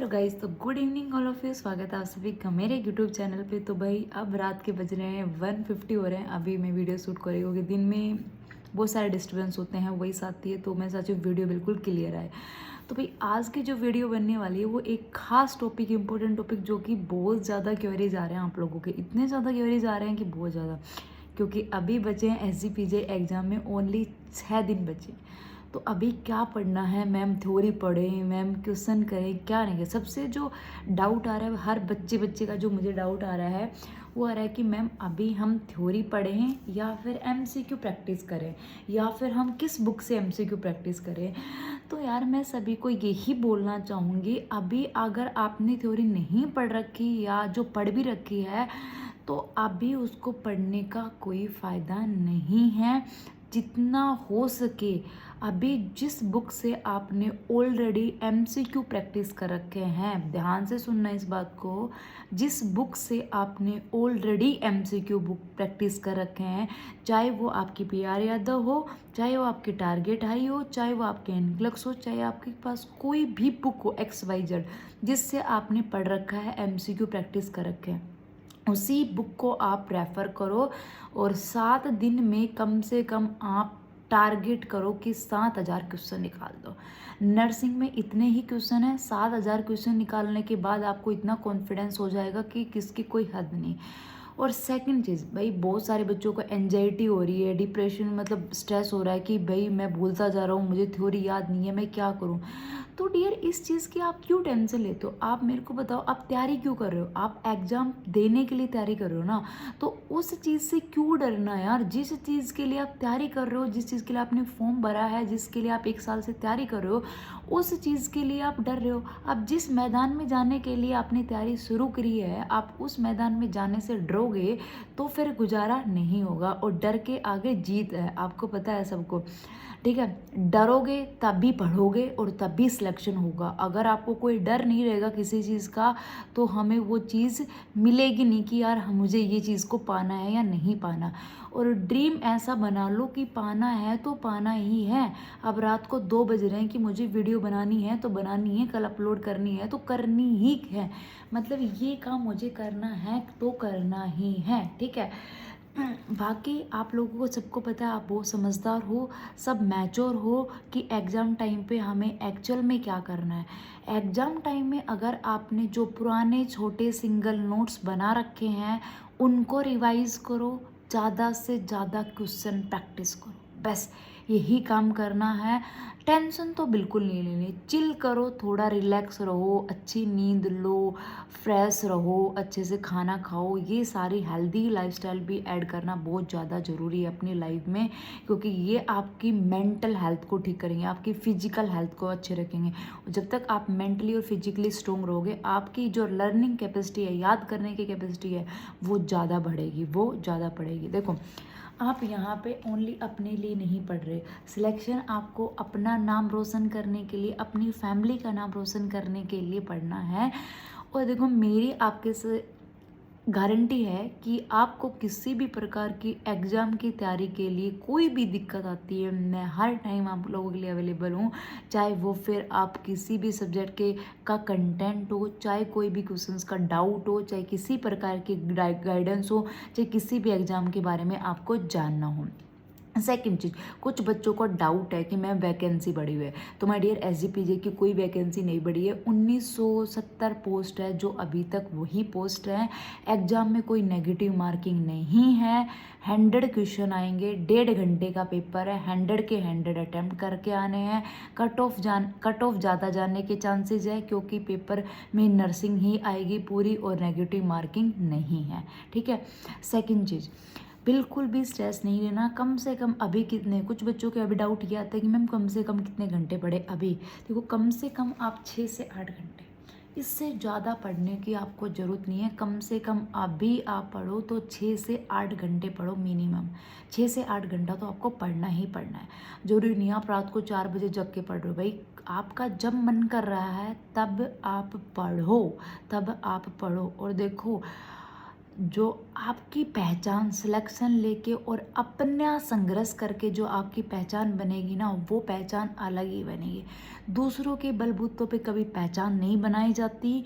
Hello guys, तो good evening all of you. स्वागत है आप सभी का मेरे यूट्यूब चैनल पे। तो भाई अब रात के बज रहे हैं 1:50 हो रहे हैं। अभी मैं वीडियो शूट कर रही हूँ क्योंकि दिन में बहुत सारे डिस्टर्बेंस होते हैं, वही आती है, तो मैं सोची वीडियो बिल्कुल क्लियर आए। तो भाई आज की जो वीडियो बनने वाली है वो एक खास टॉपिक, इंपॉर्टेंट टॉपिक, जो कि बहुत ज़्यादा क्वेरीज आ रहे हैं आप लोगों के, इतने ज़्यादा क्वेरीज आ रहे हैं कि बहुत ज़्यादा, क्योंकि अभी बचे हैं SGPJ एग्ज़ाम में ओनली 6 दिन बचे। तो अभी क्या पढ़ना है मैम, थ्योरी पढ़ें मैम, क्वेश्चन करें, क्या नहीं करें। सबसे जो डाउट आ रहा है, हर बच्चे का जो मुझे डाउट आ रहा है वो आ रहा है कि मैम अभी हम थ्योरी पढ़ें या फिर MCQ प्रैक्टिस करें, या फिर हम किस बुक से MCQ प्रैक्टिस करें। तो यार मैं सभी को यही बोलना चाहूँगी, अभी अगर आपने थ्योरी नहीं पढ़ रखी या जो पढ़ भी रखी है तो अभी उसको पढ़ने का कोई फ़ायदा नहीं है। जितना हो सके अभी जिस बुक से आपने ऑलरेडी MCQ प्रैक्टिस कर रखे हैं, ध्यान से सुनना इस बात को, जिस बुक से आपने ऑलरेडी MCQ बुक प्रैक्टिस कर रखे हैं, चाहे वो आपकी PR यादव हो, चाहे वो आपकी टारगेट हाई हो, चाहे वो आपके NCLEX हो, चाहे आपके पास कोई भी बुक हो XYZ जिससे आपने पढ़ रखा है, MCQ प्रैक्टिस कर रखे हैं, उसी बुक को आप रेफ़र करो और 7 दिन में कम से कम आप टारगेट करो कि 7,000 क्वेश्चन निकाल दो। नर्सिंग में इतने ही क्वेश्चन हैं, 7,000 क्वेश्चन निकालने के बाद आपको इतना कॉन्फिडेंस हो जाएगा कि किसकी कोई हद नहीं। और सेकंड चीज़, भाई बहुत सारे बच्चों को एंजाइटी हो रही है, डिप्रेशन, मतलब स्ट्रेस हो रहा है कि भाई मैं भूलता जा रहा हूँ, मुझे थ्योरी याद नहीं है, मैं क्या करूँ। तो डियर इस चीज़ की आप क्यों टेंशन लेते हो? आप मेरे को बताओ, आप तैयारी क्यों कर रहे हो? आप एग्ज़ाम देने के लिए तैयारी कर रहे हो ना, तो उस चीज़ से क्यों डरना यार। जिस चीज़ के लिए आप तैयारी कर रहे हो, जिस चीज़ के लिए आपने फॉर्म भरा है, जिसके लिए आप 1 साल से तैयारी कर रहे हो, उस चीज़ के लिए आप डर रहे हो। अब जिस मैदान में जाने के लिए आपने तैयारी शुरू करी है, आप उस मैदान में जाने से डरोगे तो फिर गुजारा नहीं होगा, और डर के आगे जीत है, आपको पता है सबको। ठीक है, डरोगे तब भी पढ़ोगे और तब भी सिलेक्शन होगा। अगर आपको कोई डर नहीं रहेगा किसी चीज़ का तो हमें वो चीज़ मिलेगी नहीं कि यार मुझे ये चीज़ को पाना है या नहीं पाना। और ड्रीम ऐसा बना लो कि पाना है तो पाना ही है। अब रात को 2 बज रहे हैं कि मुझे वीडियो बनानी है तो बनानी है, कल अपलोड करनी है तो करनी ही है, मतलब ये काम मुझे करना है तो करना ही है। ठीक है, बाकी आप लोगों को सबको पता है, आप बहुत समझदार हो, सब मैच्योर हो कि एग्ज़ाम टाइम पे हमें एक्चुअल में क्या करना है। एग्ज़ाम टाइम में अगर आपने जो पुराने छोटे सिंगल नोट्स बना रखे हैं उनको रिवाइज़ करो, ज़्यादा से ज़्यादा क्वेश्चन प्रैक्टिस करो, बस यही काम करना है। टेंशन तो बिल्कुल नहीं लेनी, चिल करो, थोड़ा रिलैक्स रहो, अच्छी नींद लो, फ्रेश रहो, अच्छे से खाना खाओ। ये सारी हेल्दी लाइफस्टाइल भी ऐड करना बहुत ज़्यादा ज़रूरी है अपनी लाइफ में, क्योंकि ये आपकी मेंटल हेल्थ को ठीक करेंगे, आपकी फ़िजिकल हेल्थ को अच्छे रखेंगे। और जब तक आप मेंटली और फिजिकली स्ट्रॉन्ग रहोगे, आपकी जो लर्निंग कैपेसिटी है, याद करने की कैपेसिटी है, वो ज़्यादा बढ़ेगी, वो ज़्यादा बढ़ेगी। देखो आप यहाँ पे ओनली अपने लिए नहीं पढ़ रहे, सिलेक्शन आपको अपना नाम रोशन करने के लिए, अपनी फैमिली का नाम रोशन करने के लिए पढ़ना है। और देखो मेरी आपके से गारंटी है कि आपको किसी भी प्रकार की एग्ज़ाम की तैयारी के लिए कोई भी दिक्कत आती है, मैं हर टाइम आप लोगों के लिए अवेलेबल हूँ। चाहे वो फिर आप किसी भी सब्जेक्ट के का कंटेंट हो, चाहे कोई भी क्वेश्चंस का डाउट हो, चाहे किसी प्रकार की गाइडेंस हो, चाहे किसी भी एग्ज़ाम के बारे में आपको जानना हो। सेकंड चीज़, कुछ बच्चों को डाउट है कि मैम वैकेंसी बढ़ी हुई है, तो माय डियर SGPJ की कोई वैकेंसी नहीं बढ़ी है। 1970 पोस्ट है जो अभी तक वही पोस्ट है। एग्जाम में कोई नेगेटिव मार्किंग नहीं है, 100 क्वेश्चन आएंगे, 1.5 घंटे का पेपर है, 100 के 100 अटैम्प्ट करके आने हैं। कट ऑफ ज़्यादा जाने के चांसेस है क्योंकि पेपर में नर्सिंग ही आएगी पूरी और नेगेटिव मार्किंग नहीं है। ठीक है, सेकेंड चीज़, बिल्कुल भी स्ट्रेस नहीं लेना। कम से कम अभी कितने, कुछ बच्चों के अभी डाउट ये आता है कि मैम कम से कम कितने घंटे पढ़े। अभी देखो कम से कम आप 6 से 8 घंटे, इससे ज़्यादा पढ़ने की आपको ज़रूरत नहीं है। कम से कम अभी आप पढ़ो तो 6 से 8 घंटे पढ़ो मिनिमम, 6 से 8 घंटा तो आपको पढ़ना ही पढ़ना है। जरूरी नहीं आप रात को 4 बजे जग के पढ़ रहे हो, भाई आपका जब मन कर रहा है तब आप पढ़ो, तब आप पढ़ो। और देखो जो आपकी पहचान सिलेक्शन लेके और अपना संघर्ष करके जो आपकी पहचान बनेगी ना, वो पहचान अलग ही बनेगी। दूसरों के बलबूतों पे कभी पहचान नहीं बनाई जाती,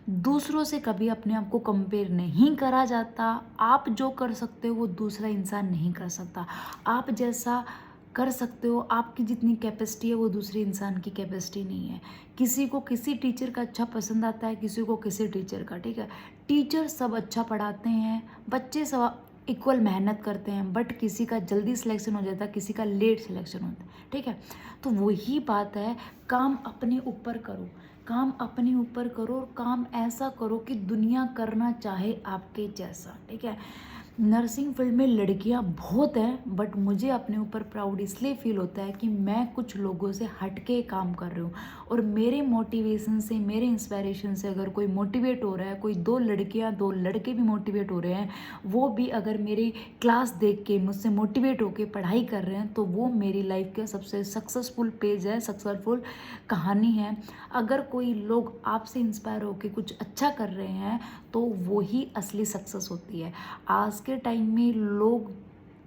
दूसरों से कभी अपने आप को कंपेयर नहीं करा जाता। आप जो कर सकते हो वो दूसरा इंसान नहीं कर सकता। आप जैसा कर सकते हो, आपकी जितनी कैपेसिटी है वो दूसरे इंसान की कैपेसिटी नहीं है। किसी को किसी टीचर का अच्छा पसंद आता है, किसी को किसी टीचर का, ठीक है। टीचर सब अच्छा पढ़ाते हैं, बच्चे सब इक्वल मेहनत करते हैं, बट किसी का जल्दी सिलेक्शन हो जाता है, किसी का लेट सिलेक्शन होता है, ठीक है। तो वही बात है, काम अपने ऊपर करो, काम अपने ऊपर करो और काम ऐसा करो कि दुनिया करना चाहे आपके जैसा, ठीक है। नर्सिंग फील्ड में लड़कियां बहुत हैं, बट मुझे अपने ऊपर प्राउड इसलिए फील होता है कि मैं कुछ लोगों से हट के काम कर रही हूँ, और मेरे मोटिवेशन से, मेरे इंस्पायरेशन से अगर कोई मोटिवेट हो रहा है, कोई 2 लड़कियां 2 लड़के भी मोटिवेट हो रहे हैं, वो भी अगर मेरी क्लास देख के मुझसे मोटिवेट होके पढ़ाई कर रहे हैं, तो वो मेरी लाइफ का सबसे सक्सेसफुल पेज है, सक्सेसफुल कहानी है। अगर कोई लोग आपसे इंस्पायर होके कुछ अच्छा कर रहे हैं, तो वो ही असली सक्सेस होती है। आज के टाइम में लोग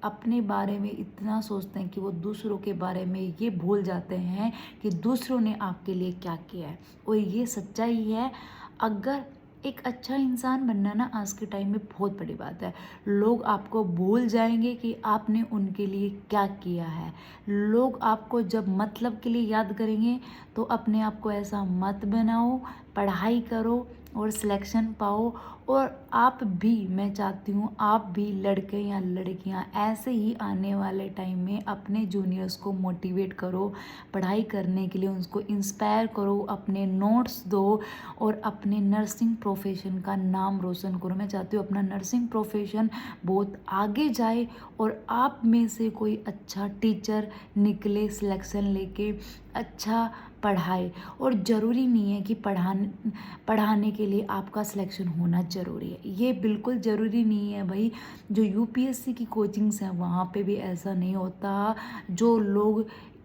अपने बारे में इतना सोचते हैं कि वो दूसरों के बारे में ये भूल जाते हैं कि दूसरों ने आपके लिए क्या किया है, और ये सच्चाई है। अगर एक अच्छा इंसान बनना ना आज के टाइम में बहुत बड़ी बात है। लोग आपको भूल जाएंगे कि आपने उनके लिए क्या किया है। लोग आपको जब मतलब के लिए याद करेंगे, तो अपने आप को ऐसा मत बनाओ, पढ़ाई करो और सिलेक्शन पाओ। और आप भी, मैं चाहती हूँ आप भी लड़के या लड़कियाँ ऐसे ही आने वाले टाइम में अपने जूनियर्स को मोटिवेट करो, पढ़ाई करने के लिए उनको इंस्पायर करो, अपने नोट्स दो और अपने नर्सिंग प्रोफेशन का नाम रोशन करो। मैं चाहती हूँ अपना नर्सिंग प्रोफेशन बहुत आगे जाए और आप में से कोई अच्छा टीचर निकले सिलेक्शन लेके, अच्छा पढ़ाए। और ज़रूरी नहीं है कि पढ़ाने के लिए आपका सिलेक्शन होना ज़रूरी है, ये बिल्कुल ज़रूरी नहीं है भाई। जो यूपीएससी की कोचिंग्स हैं वहाँ पे भी ऐसा नहीं होता। जो लोग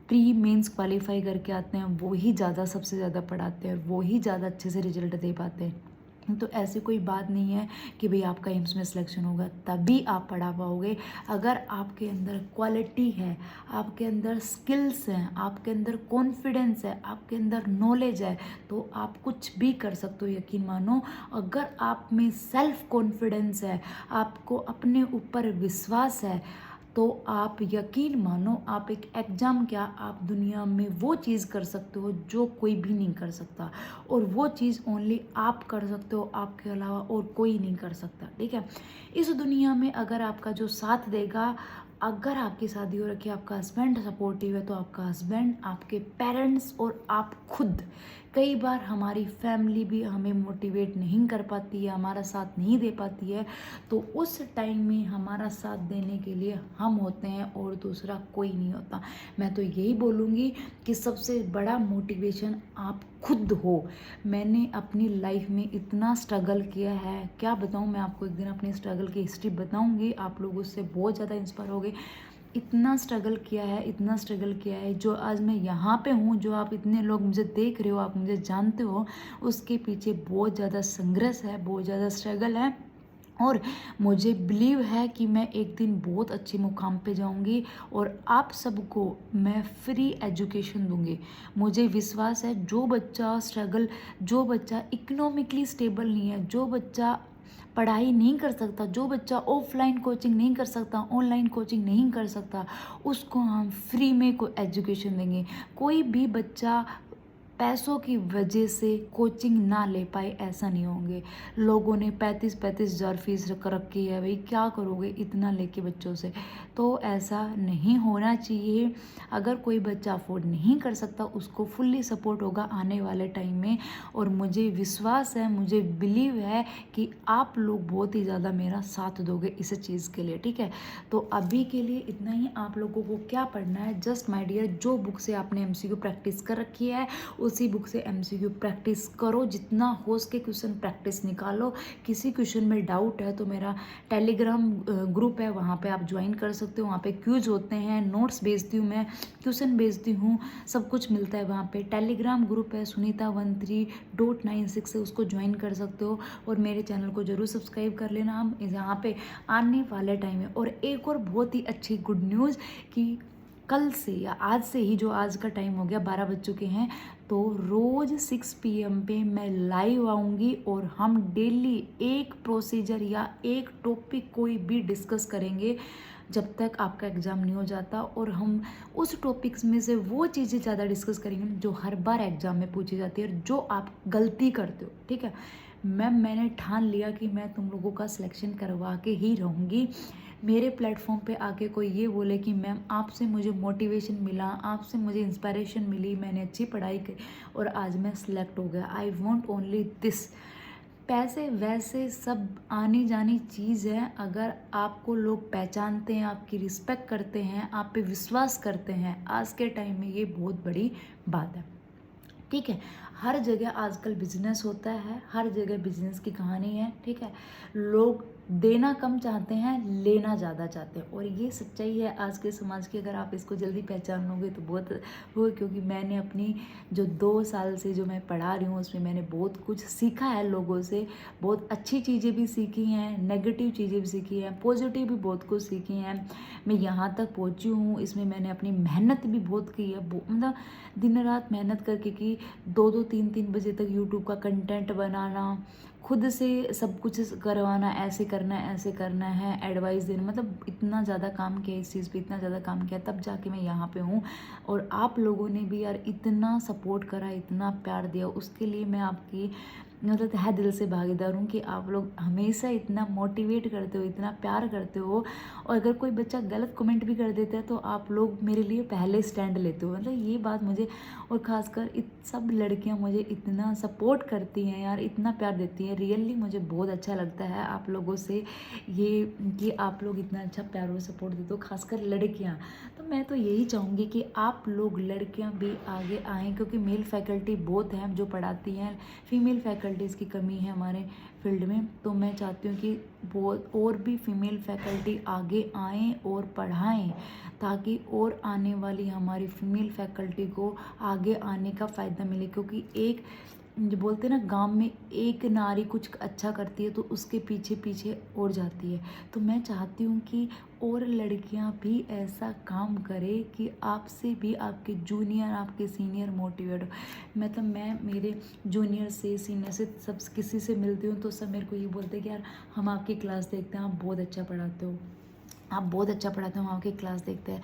प्री मेंस क्वालिफाई करके आते हैं वो ही ज़्यादा, सबसे ज़्यादा पढ़ाते हैं, वो ही ज़्यादा अच्छे से रिजल्ट दे पाते हैं। तो ऐसी कोई बात नहीं है कि भाई आपका एम्स में सिलेक्शन होगा तभी आप पढ़ा पाओगे। अगर आपके अंदर क्वालिटी है, आपके अंदर स्किल्स हैं, आपके अंदर कॉन्फिडेंस है, आपके अंदर नॉलेज है, तो आप कुछ भी कर सकते हो, यकीन मानो। अगर आप में सेल्फ कॉन्फिडेंस है, आपको अपने ऊपर विश्वास है, तो आप यकीन मानो, आप एक एग्ज़ाम क्या, आप दुनिया में वो चीज़ कर सकते हो जो कोई भी नहीं कर सकता, और वो चीज़ ओनली आप कर सकते हो, आपके अलावा और कोई नहीं कर सकता, ठीक है। इस दुनिया में अगर आपका जो साथ देगा, अगर आपकी शादी हो रखी है, आपका हस्बैंड सपोर्टिव है, तो आपका हस्बैंड, आपके पेरेंट्स और आप खुद, कई बार हमारी फैमिली भी हमें मोटिवेट नहीं कर पाती है, हमारा साथ नहीं दे पाती है, तो उस टाइम में हमारा साथ देने के लिए हम होते हैं और दूसरा कोई नहीं होता। मैं तो यही बोलूँगी कि सबसे बड़ा मोटिवेशन आप खुद हो। मैंने अपनी लाइफ में इतना स्ट्रगल किया है, क्या बताऊँ। मैं आपको एक दिन अपनी स्ट्रगल की हिस्ट्री बताऊँगी, आप लोग उससे बहुत ज़्यादा इंस्पायर होगे। इतना स्ट्रगल किया है, इतना स्ट्रगल किया है, जो आज मैं यहाँ पे हूँ, जो आप इतने लोग मुझे देख रहे हो, आप मुझे जानते हो, उसके पीछे बहुत ज़्यादा संघर्ष है, बहुत ज़्यादा स्ट्रगल है। और मुझे बिलीव है कि मैं एक दिन बहुत अच्छे मुकाम पे जाऊंगी और आप सबको मैं फ्री एजुकेशन दूंगी। मुझे विश्वास है, जो बच्चा इकोनॉमिकली स्टेबल नहीं है, जो बच्चा पढ़ाई नहीं कर सकता, जो बच्चा ऑफलाइन कोचिंग नहीं कर सकता, ऑनलाइन कोचिंग नहीं कर सकता, उसको हम फ्री में को एजुकेशन देंगे। कोई भी बच्चा पैसों की वजह से कोचिंग ना ले पाए ऐसा नहीं होंगे। लोगों ने 35,000 फीस रख रखी है, भाई क्या करोगे इतना लेके बच्चों से, तो ऐसा नहीं होना चाहिए। अगर कोई बच्चा अफोर्ड नहीं कर सकता, उसको फुल्ली सपोर्ट होगा आने वाले टाइम में। और मुझे विश्वास है, मुझे बिलीव है कि आप लोग बहुत ही ज़्यादा मेरा साथ दोगे इस चीज़ के लिए, ठीक है। तो अभी के लिए इतना ही। आप लोगों को क्या पढ़ना है, जस्ट माय डियर, जो बुक से आपने एमसीक्यू प्रैक्टिस कर रखी है उसी बुक से MCQ प्रैक्टिस करो, जितना हो सके क्वेश्चन प्रैक्टिस निकालो। किसी क्वेश्चन में डाउट है तो मेरा टेलीग्राम ग्रुप है, वहाँ पे आप ज्वाइन कर सकते हो। वहाँ पे क्यूज होते हैं, नोट्स भेजती हूँ मैं, क्वेश्चन भेजती हूँ, सब कुछ मिलता है वहाँ पे। टेलीग्राम ग्रुप है sunita13.96 से, उसको ज्वाइन कर सकते हो। और मेरे चैनल को जरूर सब्सक्राइब कर लेना। हम यहाँ पे आने वाले टाइम में, और एक और बहुत ही अच्छी गुड न्यूज़ कि कल से या आज से ही, जो आज का टाइम हो गया 12 बज चुके हैं, तो रोज़ 6 PM पे मैं लाइव आऊँगी और हम डेली एक प्रोसीजर या एक टॉपिक कोई भी डिस्कस करेंगे जब तक आपका एग्ज़ाम नहीं हो जाता। और हम उस टॉपिक्स में से वो चीज़ें ज़्यादा डिस्कस करेंगे जो हर बार एग्ज़ाम में पूछी जाती है और जो आप गलती करते हो, ठीक है। मैंने ठान लिया कि मैं तुम लोगों का सिलेक्शन करवा के ही रहूँगी। मेरे प्लेटफॉर्म पे आके कोई ये बोले कि मैम आपसे मुझे मोटिवेशन मिला, आपसे मुझे इंस्पिरेशन मिली, मैंने अच्छी पढ़ाई की और आज मैं सिलेक्ट हो गया, आई वॉन्ट ओनली दिस। पैसे वैसे सब आनी जानी चीज़ है, अगर आपको लोग पहचानते हैं, आपकी रिस्पेक्ट करते हैं, आप पे विश्वास करते हैं, आज के टाइम में ये बहुत बड़ी बात है, ठीक है। हर जगह आजकल बिजनेस होता है, हर जगह बिजनेस की कहानी है, ठीक है। लोग देना कम चाहते हैं, लेना ज़्यादा चाहते हैं, और ये सच्चाई है आज के समाज की। अगर आप इसको जल्दी पहचान लोगे तो बहुत वो, क्योंकि मैंने अपनी जो 2 साल से जो मैं पढ़ा रही हूँ उसमें मैंने बहुत कुछ सीखा है लोगों से। बहुत अच्छी चीज़ें भी सीखी हैं, नेगेटिव चीज़ें भी सीखी हैं, पॉजिटिव भी बहुत कुछ सीखी हैं। मैं यहाँ तक पहुँची हूँ, इसमें मैंने अपनी मेहनत भी बहुत की है, मतलब दिन रात मेहनत करके की। 2-2 3-3 बजे तक यूट्यूब का कंटेंट बनाना, खुद से सब कुछ करवाना, ऐसे करना है, एडवाइस देना, मतलब इतना ज़्यादा काम किया इस चीज़ पे, इतना ज़्यादा काम किया, तब जाके मैं यहाँ पे हूँ। और आप लोगों ने भी यार इतना सपोर्ट करा, इतना प्यार दिया, उसके लिए मैं आपकी मतलब तहे दिल से भागीदार हूँ कि आप लोग हमेशा इतना मोटिवेट करते हो, इतना प्यार करते हो। और अगर कोई बच्चा गलत कमेंट भी कर देता है तो आप लोग मेरे लिए पहले स्टैंड लेते हो, मतलब ये बात मुझे, और ख़ासकर सब लड़कियां मुझे इतना सपोर्ट करती हैं यार, इतना प्यार देती हैं, रियली मुझे बहुत अच्छा लगता है आप लोगों से ये, कि आप लोग इतना अच्छा प्यार और सपोर्ट देते हो, खासकर लड़कियां। तो मैं तो यही चाहूँगी कि आप लोग लड़कियां भी आगे आएँ, क्योंकि मेल फैकल्टी बहुत हैं जो पढ़ाती हैं, फीमेल फैकल्टीज़ की कमी है हमारे फील्ड में। तो मैं चाहती हूँ कि बहुत और भी फीमेल फैकल्टी आगे आएँ और पढ़ाएँ, ताकि और आने वाली हमारी फीमेल फैकल्टी को आगे आने का फ़ायदा मिले। क्योंकि एक जो बोलते हैं ना, गांव में एक नारी कुछ अच्छा करती है तो उसके पीछे पीछे और जाती है। तो मैं चाहती हूँ कि और लड़कियां भी ऐसा काम करें कि आपसे भी आपके जूनियर, आपके सीनियर मोटिवेट हो। मतलब मैं मेरे जूनियर से, सीनियर से, सब किसी से मिलती हूँ तो सब मेरे को ये बोलते हैं कि यार हम आपकी क्लास देखते हैं, आप बहुत अच्छा पढ़ाते हो, आप बहुत अच्छा पढ़ाते हो, हम आपकी क्लास देखते हैं।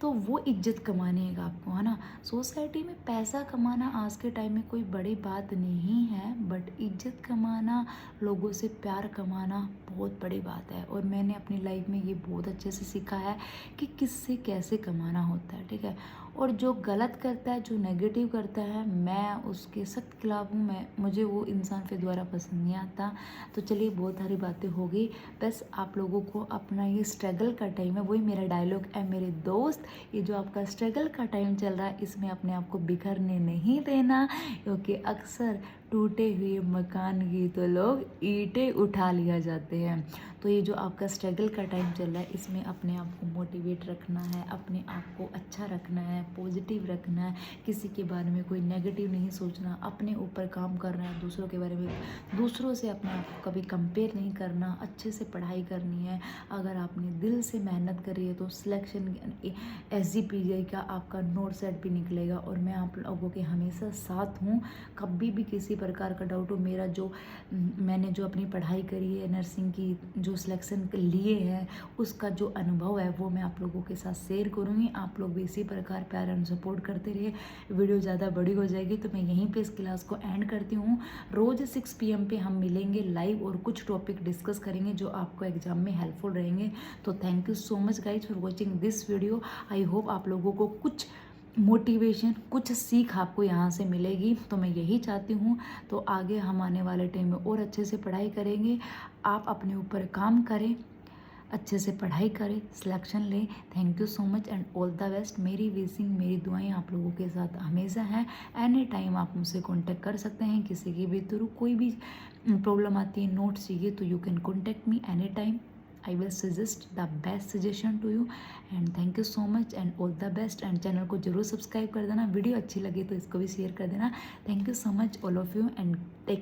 तो वो इज्जत कमानी है आपको, है ना। सोसाइटी में पैसा कमाना आज के टाइम में कोई बड़ी बात नहीं है, बट इज्जत कमाना, लोगों से प्यार कमाना बहुत बड़ी बात है। और मैंने अपनी लाइफ में ये बहुत अच्छे से सीखा है कि किससे कैसे कमाना होता है, ठीक है। और जो गलत करता है, जो नेगेटिव करता है, मैं उसके सख्त खिलाफ हूँ। मुझे वो इंसान फिर दोबारा पसंद नहीं आता। तो चलिए, बहुत सारी बातें हो गई। बस आप लोगों को अपना ये स्ट्रगल का टाइम है, वही मेरा डायलॉग है मेरे दोस्त, ये जो आपका स्ट्रगल का टाइम चल रहा है, इसमें अपने आप को बिखरने नहीं देना, क्योंकि अक्सर टूटे हुए मकान की तो लोग ईंटें उठा लिया जाते हैं। तो ये जो आपका स्ट्रगल का टाइम चल रहा है, इसमें अपने आप को मोटिवेट रखना है, अपने आप को अच्छा रखना है, पॉजिटिव रखना है, किसी के बारे में कोई नेगेटिव नहीं सोचना, अपने ऊपर काम करना है, दूसरों के बारे में, दूसरों से अपने आप को कभी कंपेयर नहीं करना, अच्छे से पढ़ाई करनी है। अगर आपने दिल से मेहनत करी है तो सिलेक्शन SGPGI का आपका नोट सेट भी निकलेगा। और मैं आप लोगों के हमेशा साथ हूँ, कभी भी किसी प्रकार का डाउट हो, मेरा जो मैंने जो अपनी पढ़ाई करी है नर्सिंग की, जो सिलेक्शन लिए है, उसका जो अनुभव है वो मैं आप लोगों के साथ शेयर करूँगी। आप लोग भी इसी प्रकार प्यार एंड सपोर्ट करते रहिए। वीडियो ज़्यादा बड़ी हो जाएगी तो मैं यहीं पे इस क्लास को एंड करती हूँ। रोज़ 6 PM पे हम मिलेंगे लाइव और कुछ टॉपिक डिस्कस करेंगे जो आपको एग्जाम में हेल्पफुल रहेंगे। तो thank you so much guys for watching this video. I hope आप लोगों को कुछ मोटिवेशन, कुछ सीख आपको यहाँ से मिलेगी, तो मैं यही चाहती हूँ। तो आगे हम आने वाले टाइम में और अच्छे से पढ़ाई करेंगे। आप अपने ऊपर काम करें, अच्छे से पढ़ाई करें, सिलेक्शन लें। Thank you so much and all the best. मेरी विशिंग, मेरी दुआएं आप लोगों के साथ हमेशा हैं। एनी टाइम आप मुझसे कांटेक्ट कर सकते हैं, किसी के भी थ्रू कोई भी प्रॉब्लम आती है, नोट्स चाहिए तो you can contact me any time. I will suggest the best suggestion to you and thank you so much and all the best. And channel को जरूर सब्सक्राइब कर देना, वीडियो अच्छी लगी तो इसको भी शेयर कर देना। Thank you so much all of you and take